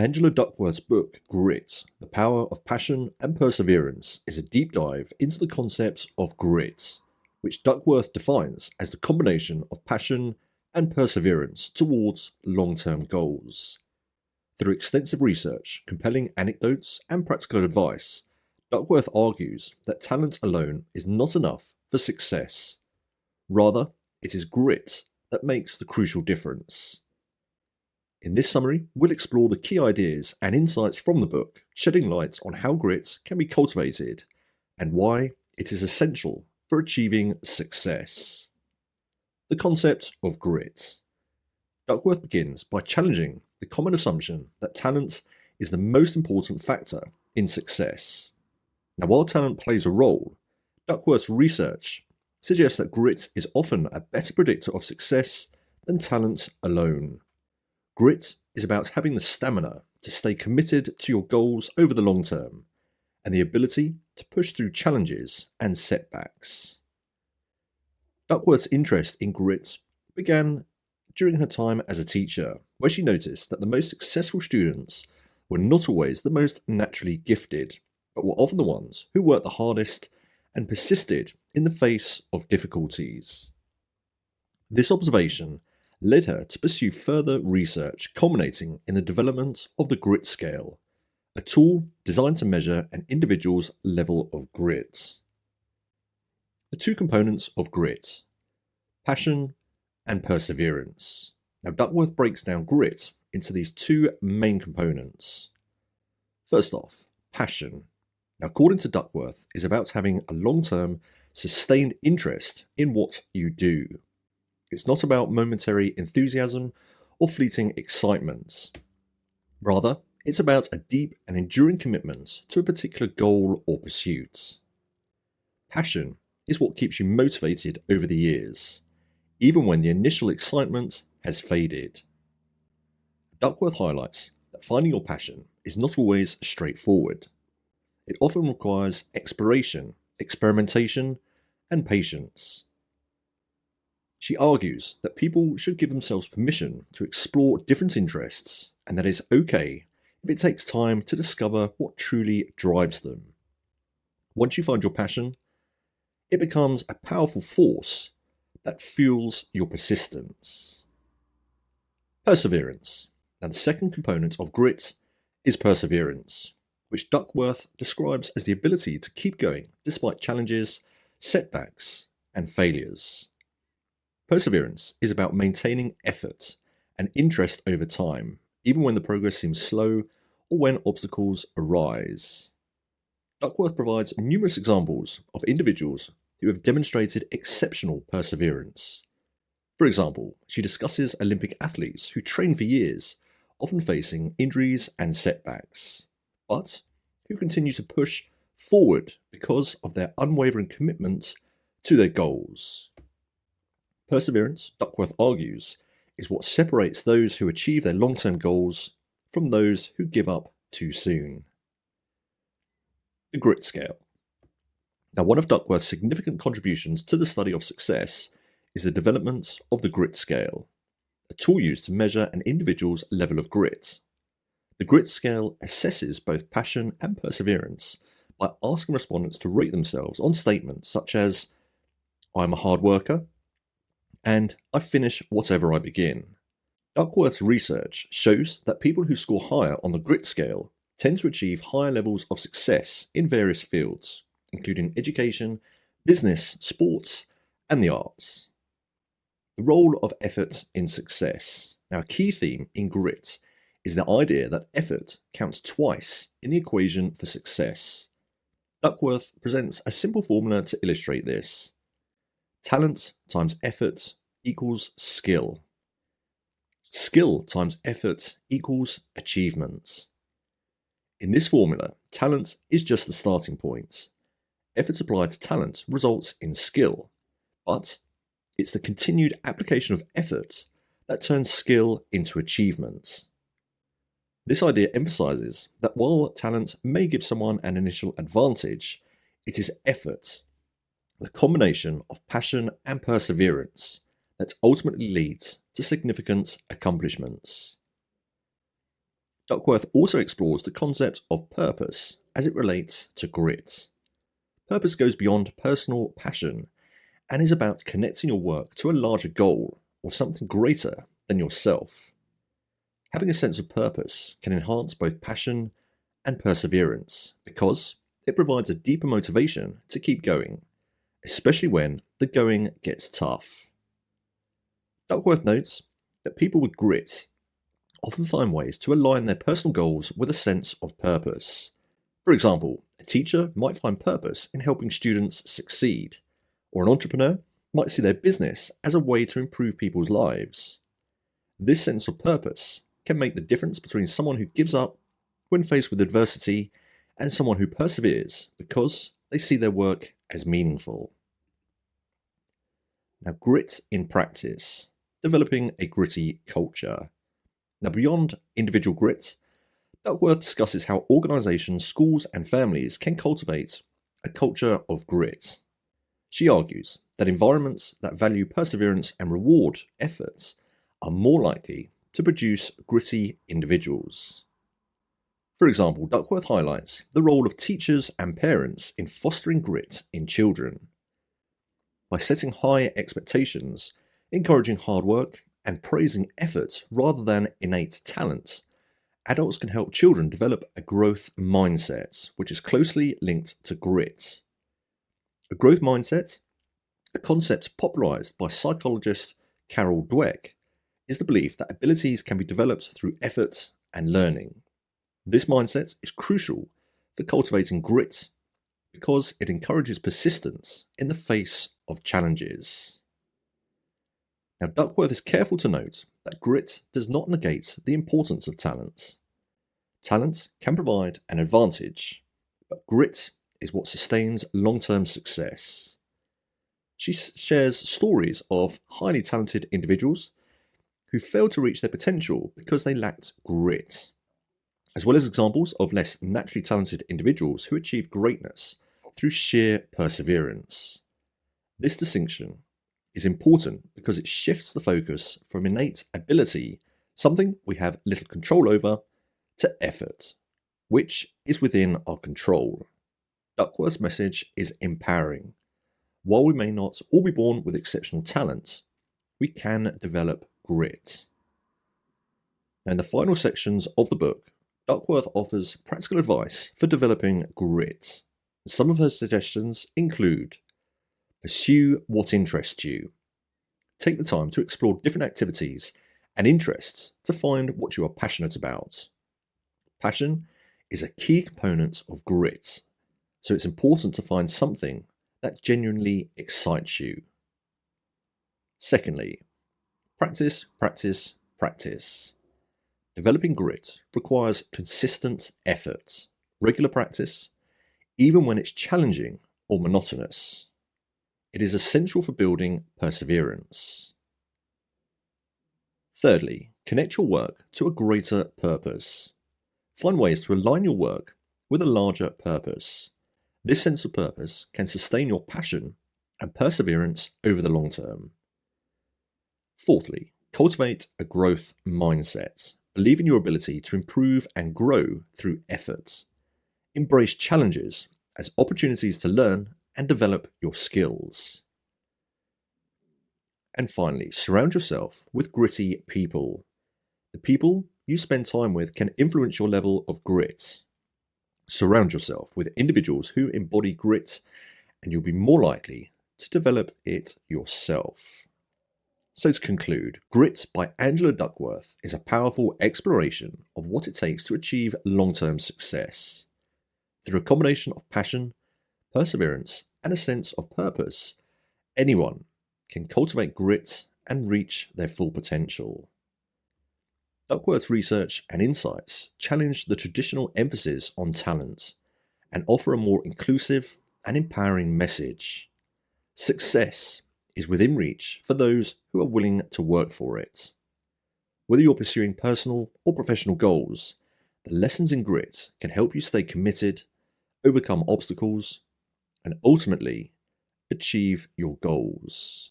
Angela Duckworth's book, Grit, The Power of Passion and Perseverance, is a deep dive into the concepts of grit, which Duckworth defines as the combination of passion and perseverance towards long-term goals. Through extensive research, compelling anecdotes, and practical advice, Duckworth argues that talent alone is not enough for success. Rather, it is grit that makes the crucial difference. In this summary, we'll explore the key ideas and insights from the book, shedding light on how grit can be cultivated and why it is essential for achieving success. The concept of grit. Duckworth begins by challenging the common assumption that talent is the most important factor in success. Now, while talent plays a role, Duckworth's research suggests that grit is often a better predictor of success than talent alone. Grit is about having the stamina to stay committed to your goals over the long term and the ability to push through challenges and setbacks. Duckworth's interest in grit began during her time as a teacher, where she noticed that the most successful students were not always the most naturally gifted, but were often the ones who worked the hardest and persisted in the face of difficulties. This observation led her to pursue further research, culminating in the development of the grit scale, a tool designed to measure an individual's level of grit. The two components of grit: passion and perseverance. Now, Duckworth breaks down grit into these two main components. First off, passion. Now, according to Duckworth, is about having a long-term, sustained interest in what you do. It's not about momentary enthusiasm or fleeting excitement. Rather, it's about a deep and enduring commitment to a particular goal or pursuit. Passion is what keeps you motivated over the years, even when the initial excitement has faded. Duckworth highlights that finding your passion is not always straightforward. It often requires exploration, experimentation, and patience. She argues that people should give themselves permission to explore different interests, and that it's okay if it takes time to discover what truly drives them. Once you find your passion, it becomes a powerful force that fuels your persistence. Perseverance. Now, the second component of grit is perseverance, which Duckworth describes as the ability to keep going despite challenges, setbacks, and failures. Perseverance is about maintaining effort and interest over time, even when the progress seems slow or when obstacles arise. Duckworth provides numerous examples of individuals who have demonstrated exceptional perseverance. For example, she discusses Olympic athletes who train for years, often facing injuries and setbacks, but who continue to push forward because of their unwavering commitment to their goals. Perseverance, Duckworth argues, is what separates those who achieve their long-term goals from those who give up too soon. The grit scale. Now, one of Duckworth's significant contributions to the study of success is the development of the grit scale, a tool used to measure an individual's level of grit. The grit scale assesses both passion and perseverance by asking respondents to rate themselves on statements such as, "I'm a hard worker," and "I finish whatever I begin." Duckworth's research shows that people who score higher on the grit scale tend to achieve higher levels of success in various fields, including education, business, sports, and the arts. The role of effort in success. Now, a key theme in grit is the idea that effort counts twice in the equation for success. Duckworth presents a simple formula to illustrate this. Talent times effort equals skill. Skill times effort equals achievement. In this formula, talent is just the starting point. Effort applied to talent results in skill, but it's the continued application of effort that turns skill into achievement. This idea emphasizes that while talent may give someone an initial advantage, it is effort, the combination of passion and perseverance, that ultimately leads to significant accomplishments. Duckworth also explores the concept of purpose as it relates to grit. Purpose goes beyond personal passion and is about connecting your work to a larger goal or something greater than yourself. Having a sense of purpose can enhance both passion and perseverance because it provides a deeper motivation to keep going, especially when the going gets tough. Duckworth notes that people with grit often find ways to align their personal goals with a sense of purpose. For example, a teacher might find purpose in helping students succeed, or an entrepreneur might see their business as a way to improve people's lives. This sense of purpose can make the difference between someone who gives up when faced with adversity and someone who perseveres because they see their work as meaningful. Now, grit in practice, developing a gritty culture. Now, beyond individual grit, Duckworth discusses how organisations, schools, and families can cultivate a culture of grit. She argues that environments that value perseverance and reward efforts are more likely to produce gritty individuals. For example, Duckworth highlights the role of teachers and parents in fostering grit in children. By setting high expectations, encouraging hard work, and praising effort rather than innate talent, adults can help children develop a growth mindset, which is closely linked to grit. A growth mindset, a concept popularized by psychologist Carol Dweck, is the belief that abilities can be developed through effort and learning. This mindset is crucial for cultivating grit because it encourages persistence in the face of challenges. Now, Duckworth is careful to note that grit does not negate the importance of talent. Talent can provide an advantage, but grit is what sustains long-term success. She shares stories of highly talented individuals who failed to reach their potential because they lacked grit, as well as examples of less naturally talented individuals who achieved greatness through sheer perseverance. This distinction is important because it shifts the focus from innate ability, something we have little control over, to effort, which is within our control. Duckworth's message is empowering. While we may not all be born with exceptional talent, we can develop grit. Now, in the final sections of the book, Duckworth offers practical advice for developing grit. Some of her suggestions include: pursue what interests you. Take the time to explore different activities and interests to find what you are passionate about. Passion is a key component of grit, so it's important to find something that genuinely excites you. Secondly, practice, practice, practice. Developing grit requires consistent effort, regular practice, even when it's challenging or monotonous. It is essential for building perseverance. Thirdly, connect your work to a greater purpose. Find ways to align your work with a larger purpose. This sense of purpose can sustain your passion and perseverance over the long term. Fourthly, cultivate a growth mindset. Believe in your ability to improve and grow through effort. Embrace challenges as opportunities to learn and develop your skills. And finally, surround yourself with gritty people. The people you spend time with can influence your level of grit. Surround yourself with individuals who embody grit, and you'll be more likely to develop it yourself. So to conclude, Grit by Angela Duckworth is a powerful exploration of what it takes to achieve long-term success. Through a combination of passion, perseverance, and a sense of purpose, anyone can cultivate grit and reach their full potential. Duckworth's research and insights challenge the traditional emphasis on talent and offer a more inclusive and empowering message. Success is within reach for those who are willing to work for it. Whether you're pursuing personal or professional goals, the lessons in grit can help you stay committed, overcome obstacles, and ultimately achieve your goals.